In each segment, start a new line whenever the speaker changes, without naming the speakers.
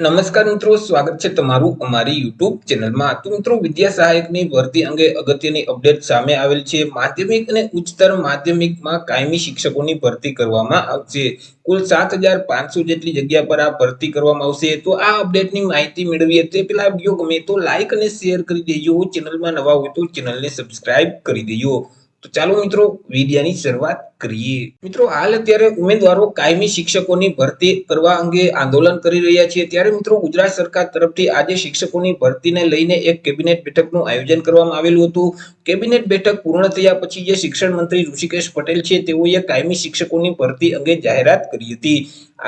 નમસ્કાર મિત્રો, સ્વાગત છે તમારું અમારી યુટ્યુબ ચેનલમાં। તો મિત્રો, વિદ્યા સહાયકની ભરતી અંગે અગત્યની અપડેટ સામે આવેલ છે। માધ્યમિક અને ઉચ્ચતર માધ્યમિકમાં કાયમી શિક્ષકોની ભરતી કરવામાં આવશે। કુલ 7,500 જેટલી જગ્યા પર આ ભરતી કરવામાં આવશે। તો આ અપડેટની માહિતી મેળવીએ તે પહેલા વિડીયો ગમે તો લાઈક અને શેર કરી દેજો। ચેનલમાં નવા હોય તો ચેનલને સબસ્ક્રાઇબ કરી દેજો। તો ચાલો મિત્રો, વિડિયોની શરૂઆત કરીએ। મિત્રો, હાલ અત્યારે ઉમેદવારો કાયમી શિક્ષકોની ભરતી કરવા અંગે આંદોલન કરી રહ્યા છે। ત્યારે મિત્રો, ગુજરાત સરકાર તરફથી આજે શિક્ષકોની ભરતીને લઈને એક કેબિનેટ બેઠકનું આયોજન કરવામાં આવેલું હતું। કેબિનેટ બેઠક પૂર્ણ થયા પછી જે શિક્ષણ મંત્રી ઋષિકેશ પટેલ છે તેઓએ કાયમી શિક્ષકોની ભરતી અંગે જાહેરાત કરી હતી।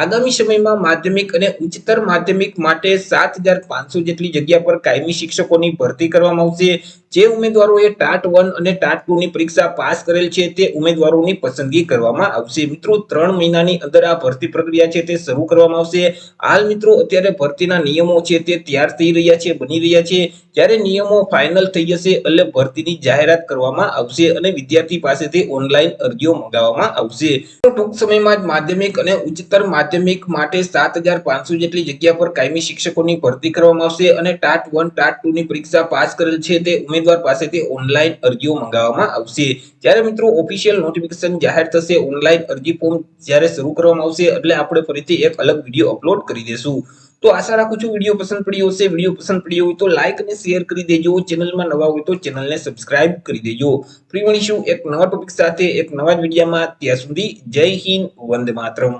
આગામી સમયમાં માધ્યમિક અને ઉચ્ચતર માધ્યમિક માટે 7,500 જેટલી જગ્યા પર કાયમી શિક્ષકોની ભરતી કરવામાં આવશે। જે ઉમેદવારોએ ટાટ 1 અને ટાટ 2 ની પરીક્ષા પાસ કરેલ છે તે ઉમેદવારોની પસંદગી કરવામાં આવશે। મિત્રો, 3 મહિનાની અંદર આ ભરતી પ્રક્રિયા છે તે શરૂ કરવામાં આવશે। હાલ મિત્રો, અત્યારે ભરતીના નિયમો છે તે તૈયાર થઈ રહ્યા છે, બની રહ્યા છે। જ્યારે નિયમો ફાઇનલ થઈ જશે એટલે ભરતીની જાહેરાત કરવામાં આવશે અને વિદ્યાર્થી પાસેથી ઓનલાઈન અરજીઓ મંગાવવામાં આવશે। તો ટૂંક સમયમાં જ માધ્યમિક અને ઉચ્ચતર માધ્યમિક માટે 7,500 જેટલી જગ્યા પર કાયમી શિક્ષકોની ભરતી કરવામાં આવશે અને ટાટ 1 ટાટ 2 ની પરીક્ષા પાસ કરેલ છે તે ઉમેદવાર પાસેથી ઓનલાઈન અરજીઓ મંગાવવામાં આવશે। જ્યારે મિત્રો, ઓફિશિયલ નોટિફિકેશન જાહેર થશે, ઓનલાઈન અરજી ફોર્મ જ્યારે શરૂ કરવામાં આવશે એટલે આપણે ફરીથી એક અલગ વિડીયો અપલોડ કરી દેશું। તો આશા રાખું છું વિડીયો પસંદ પડ્યો હશે। વિડીયો પસંદ પડ્યો હોય તો લાઈક અને શેર કરી દેજો। ચેનલમાં નવા હોય તો ચેનલને સબસ્ક્રાઇબ કરી દેજો। ફરી મળીશું એક નવા ટોપિક સાથે એક નવા જ વિડીયોમાં। ત્યાં સુધી જય હિન્દ, વંદે માતરમ।